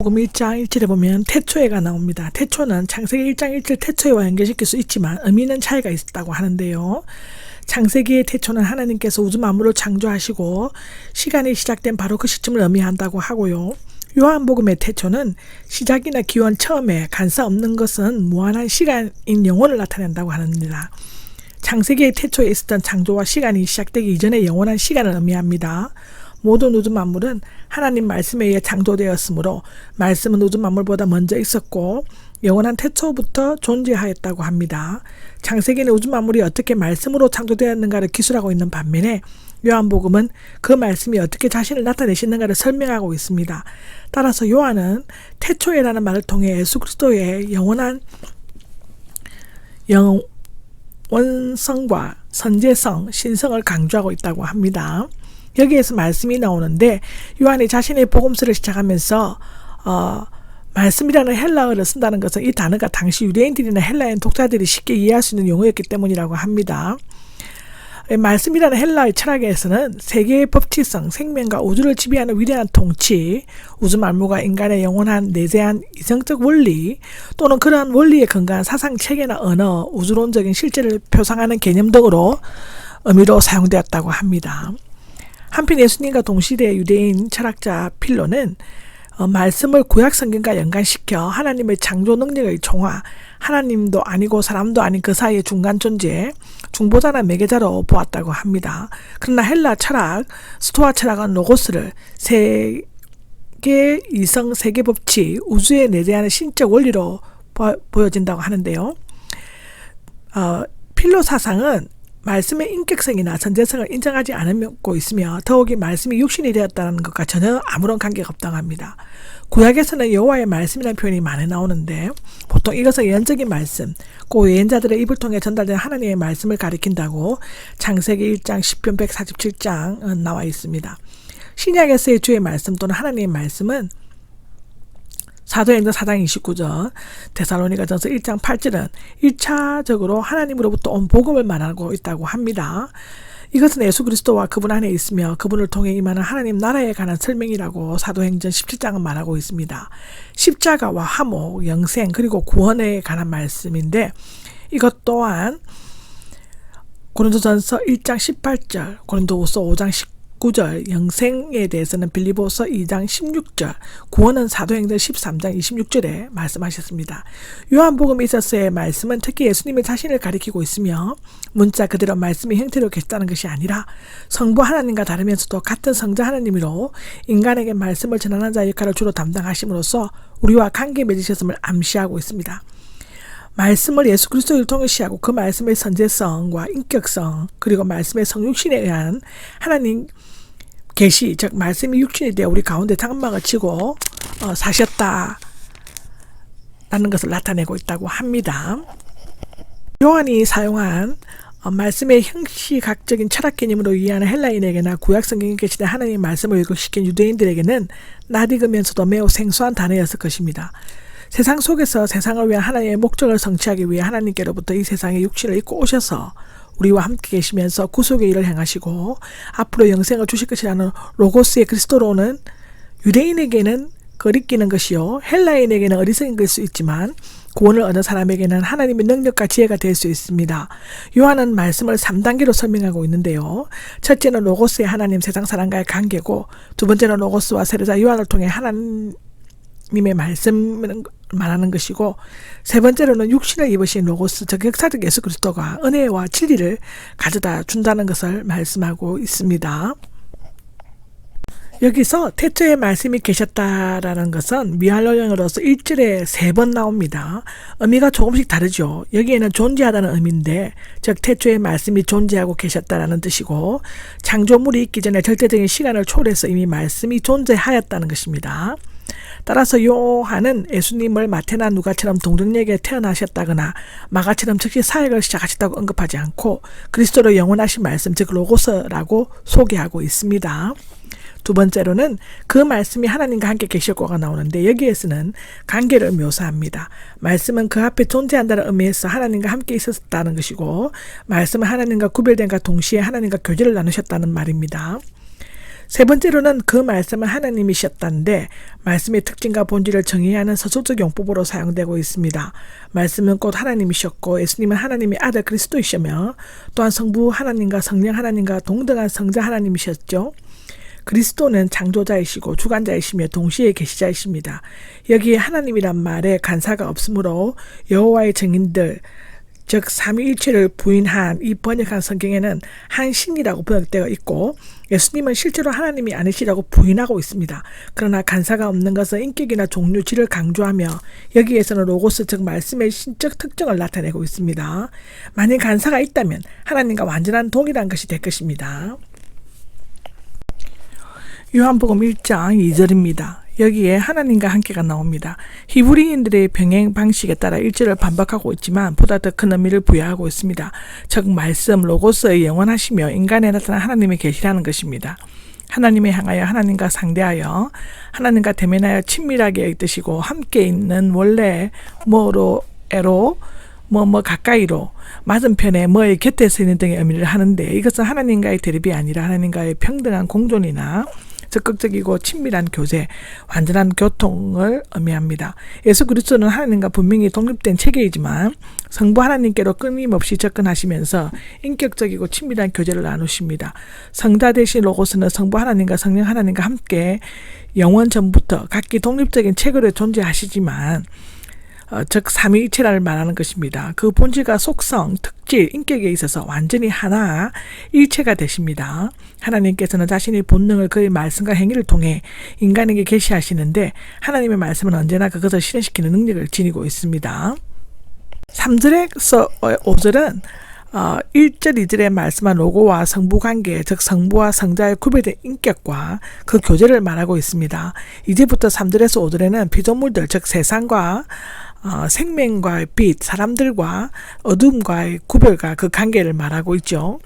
요한복음 1장 1절에 보면 태초에가 나옵니다. 태초는 창세기 1장 1절 태초에와 연결시킬 수 있지만 의미는 차이가 있다고 하는데요. 창세기의 태초는 하나님께서 우주 만물을 창조하시고 시간이 시작된 바로 그 시점을 의미한다고 하고요. 요한복음의 태초는 시작이나 기원 처음에 간사 없는 것은 무한한 시간인 영혼을 나타낸다고 합니다. 창세기의 태초에 있었던 창조와 시간이 시작되기 이전의 영원한 시간을 의미합니다. 모든 우주 만물은 하나님 말씀에 의해 창조되었으므로 말씀은 우주 만물보다 먼저 있었고 영원한 태초부터 존재하였다고 합니다. 창세기는 우주 만물이 어떻게 말씀으로 창조되었는가를 기술하고 있는 반면에 요한복음은 그 말씀이 어떻게 자신을 나타내시는가를 설명하고 있습니다. 따라서 요한은 태초에라는 말을 통해 예수 그리스도의 영원한 원성과 선제성, 신성을 강조하고 있다고 합니다. 여기에서 말씀이 나오는데 요한이 자신의 복음서를 시작하면서 말씀이라는 헬라어를 쓴다는 것은 이 단어가 당시 유대인들이나 헬라인 독자들이 쉽게 이해할 수 있는 용어였기 때문이라고 합니다. 말씀이라는 헬라의 철학에서는 세계의 법칙성, 생명과 우주를 지배하는 위대한 통치, 우주 만물과 인간의 영원한 내재한 이성적 원리 또는 그러한 원리에 근거한 사상 체계나 언어, 우주론적인 실제를 표상하는 개념 등으로 의미로 사용되었다고 합니다. 한편 예수님과 동시대의 유대인 철학자 필로는 말씀을 구약 성경과 연관시켜 하나님의 창조 능력의 총화, 하나님도 아니고 사람도 아닌 그 사이의 중간 존재, 중보자나 매개자로 보았다고 합니다. 그러나 헬라 철학, 스토아 철학은 로고스를 세계 이성, 세계 법칙, 우주에 내재하는 신적 원리로 보여진다고 하는데요. 필로 사상은 말씀의 인격성이나 전제성을 인정하지 않고 있으며 더욱이 말씀이 육신이 되었다는 것과 전혀 아무런 관계가 없다고 합니다. 구약에서는 여호와의 말씀이라는 표현이 많이 나오는데 보통 이것은 예언적인 말씀, 그 예언자들의 입을 통해 전달된 하나님의 말씀을 가리킨다고 창세기 1장, 시편 147장 나와 있습니다. 신약에서의 주의 말씀 또는 하나님의 말씀은 사도행전 4장 29절, 데살로니가전서 1장 8절은 1차적으로 하나님으로부터 온 복음을 말하고 있다고 합니다. 이것은 예수 그리스도와 그분 안에 있으며 그분을 통해 임하는 하나님 나라에 관한 설명이라고 사도행전 17장은 말하고 있습니다. 십자가와 화목, 영생 그리고 구원에 관한 말씀인데 이것 또한 고린도전서 1장 18절, 고린도후서 5장 19절, 영생에 대해서는 빌립보서 2장 16절, 구원은 사도행전 13장 26절에 말씀하셨습니다. 요한복음에 있어서의 말씀은 특히 예수님의 자신을 가리키고 있으며 문자 그대로 말씀의 형태로 계셨다는 것이 아니라 성부 하나님과 다르면서도 같은 성자 하나님으로 인간에게 말씀을 전하는 자 역할을 주로 담당하심으로써 우리와 관계 맺으셨음을 암시하고 있습니다. 말씀을 예수 그리스도를 통해시하고 그 말씀의 선제성과 인격성 그리고 말씀의 성육신에 의한 하나님 계시, 즉 말씀이 육신이 되어 우리 가운데 장막을 치고 사셨다라는 것을 나타내고 있다고 합니다. 요한이 사용한 말씀의 형시각적인 철학 개념으로 이해하는 헬라인에게나 구약 성경에 계시된 하나님의 말씀을 왜곡시킨 유대인들에게는 낯익으면서도 매우 생소한 단어였을 것입니다. 세상 속에서 세상을 위한 하나님의 목적을 성취하기 위해 하나님께로부터 이 세상에 육신을 입고 오셔서 우리와 함께 계시면서 구속의 일을 행하시고 앞으로 영생을 주실 것이라는 로고스의 그리스도로는 유대인에게는 거리끼는 것이요 헬라인에게는 어리석인 걸 수 있지만 구원을 얻는 사람에게는 하나님의 능력과 지혜가 될 수 있습니다. 요한은 말씀을 3단계로 설명하고 있는데요. 첫째는 로고스의 하나님 세상 사람과의 관계고 두 번째는 로고스와 세례자 요한을 통해 하나님의 말씀을 말하는 것이고 세 번째로는 육신을 입으신 로고스, 즉 역사적 예수 그리스도가 은혜와 진리를 가져다 준다는 것을 말씀하고 있습니다. 여기서 태초에 말씀이 계셨다라는 것은 미할로형으로서 1절에 3번 나옵니다. 의미가 조금씩 다르죠. 여기에는 존재하다는 의미인데 즉 태초에 말씀이 존재하고 계셨다라는 뜻이고 창조물이 있기 전에 절대적인 시간을 초월해서 이미 말씀이 존재하였다는 것입니다. 따라서 요한은 예수님을 마태나 누가처럼 동정녀에게 태어나셨다거나 마가처럼 즉시 사역을 시작하셨다고 언급하지 않고 그리스도로 영원하신 말씀 즉 로고스라고 소개하고 있습니다. 두 번째로는 그 말씀이 하나님과 함께 계셨고가 나오는데 여기에서는 관계를 묘사합니다. 말씀은 그 앞에 존재한다는 의미에서 하나님과 함께 있었다는 것이고 말씀은 하나님과 구별된과 동시에 하나님과 교제를 나누셨다는 말입니다. 세 번째로는 그 말씀은 하나님이셨다는데 말씀의 특징과 본질을 정의하는 서술적 용법으로 사용되고 있습니다. 말씀은 곧 하나님이셨고 예수님은 하나님의 아들 그리스도이시며 또한 성부 하나님과 성령 하나님과 동등한 성자 하나님이셨죠. 그리스도는 창조자이시고 주관자이시며 동시에 계시자이십니다. 여기에 하나님이란 말에 간사가 없으므로 여호와의 증인들 즉 삼위일체를 부인한 이 번역한 성경에는 한 신이라고 번역되어 있고 예수님은 실제로 하나님이 아니시라고 부인하고 있습니다. 그러나 간사가 없는 것은 인격이나 종류, 질을 강조하며 여기에서는 로고스 즉 말씀의 신적 특징을 나타내고 있습니다. 만약 간사가 있다면 하나님과 완전한 동일한 것이 될 것입니다. 요한복음 1장 2절입니다. 여기에 하나님과 함께가 나옵니다. 히브리인들의 병행 방식에 따라 1절을 반박하고 있지만 보다 더 큰 의미를 부여하고 있습니다. 즉 말씀 로고스의 영원하시며 인간에 나타난 하나님의 계시라는 것입니다. 하나님에 향하여 하나님과 상대하여 하나님과 대면하여 친밀하게 있으시고 함께 있는 원래 뭐로에로 뭐 가까이로 맞은편에 뭐의 곁에서 있는 등의 의미를 하는데 이것은 하나님과의 대립이 아니라 하나님과의 평등한 공존이나 적극적이고 친밀한 교제, 완전한 교통을 의미합니다. 예수 그리스도는 하나님과 분명히 독립된 체계이지만 성부 하나님께로 끊임없이 접근하시면서 인격적이고 친밀한 교제를 나누십니다. 성자 대신 로고스는 성부 하나님과 성령 하나님과 함께 영원 전부터 각기 독립적인 체계로 존재하시지만 즉 삼위일체를 말하는 것입니다. 그 본질과 속성, 특질, 인격에 있어서 완전히 하나 일체가 되십니다. 하나님께서는 자신의 본능을 그의 말씀과 행위를 통해 인간에게 계시하시는데 하나님의 말씀은 언제나 그것을 실현시키는 능력을 지니고 있습니다. 3절에서 5절은 1절, 2절의 말씀한 로고와 성부 관계, 즉 성부와 성자의 구별된 인격과 그 교제를 말하고 있습니다. 이제부터 3절에서 5절에는 피조물들, 즉 세상과 생명과의 빛, 사람들과 어둠과의 구별과 그 관계를 말하고 있죠.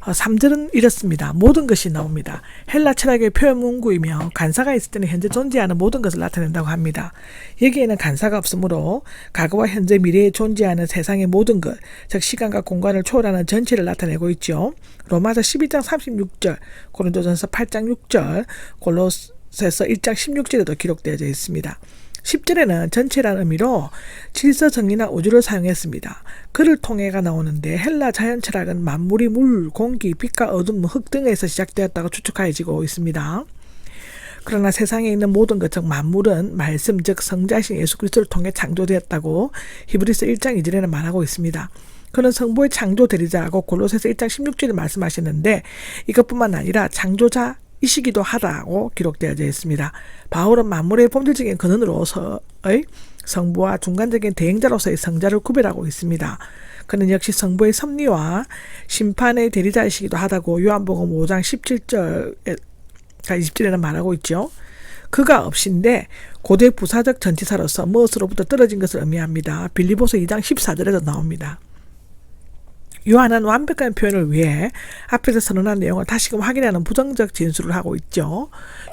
3절은 이렇습니다. 모든 것이 나옵니다. 헬라 철학의 표현 문구이며 간사가 있을 때는 현재 존재하는 모든 것을 나타낸다고 합니다. 여기에는 간사가 없으므로 과거와 현재 미래에 존재하는 세상의 모든 것, 즉 시간과 공간을 초월하는 전체를 나타내고 있죠. 로마서 12장 36절, 고린도전서 8장 6절, 골로새서 1장 16절에도 기록되어져 있습니다. 10절에는 전체라는 의미로 질서 정리나 우주를 사용했습니다. 그를 통해가 나오는데 헬라 자연 철학은 만물이 물, 공기, 빛과 어둠, 흙 등에서 시작되었다고 추측하여지고 있습니다. 그러나 세상에 있는 모든 것, 즉 만물은 말씀, 즉 성자신 예수 그리스도를 통해 창조되었다고 히브리서 1장 2절에는 말하고 있습니다. 그는 성부의 창조 대리자하고 골로새서 1장 16절에 말씀하시는데 이것뿐만 아니라 창조자 이시기도 하다고 기록되어져 있습니다. 바울은 만물의 본질적인 근원으로서의 성부와 중간적인 대행자로서의 성자를 구별하고 있습니다. 그는 역시 성부의 섭리와 심판의 대리자이시기도 하다고 요한복음 5장 17절과 20절에는 말하고 있죠. 그가 없인데 고대 부사적 전치사로서 무엇으로부터 떨어진 것을 의미합니다. 빌립보서 2장 14절에도 나옵니다. 요한은 완벽한 표현을 위해 앞에서 선언한 내용을 다시금 확인하는 부정적 진술을 하고 있죠.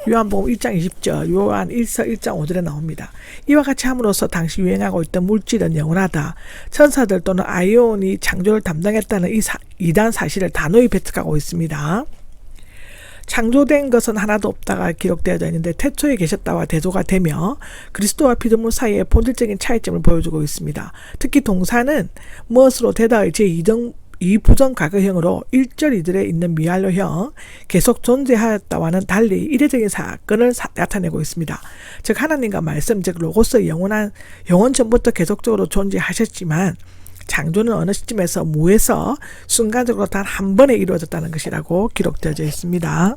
요한복음 1장 20절, 요한 1서 1장 5절에 나옵니다. 이와 같이 함으로써 당시 유행하고 있던 물질은 영원하다. 천사들 또는 아이온이 창조를 담당했다는 이 이단 사실을 단호히 배척하고 있습니다. 창조된 것은 하나도 없다가 기록되어져 있는데 태초에 계셨다와 대조가 되며 그리스도와 피조물 사이의 본질적인 차이점을 보여주고 있습니다. 특히 동사는 무엇으로 되다의 제2부정 과거형으로 1절 2절에 있는 미완료형 계속 존재하였다와는 달리 이례적인 사건을 나타내고 있습니다. 즉 하나님과 말씀, 즉 로고스의 영원 전부터 계속적으로 존재하셨지만 창조는 어느 시점에서 무에서 순간적으로 단 한 번에 이루어졌다는 것이라고 기록되어져 있습니다.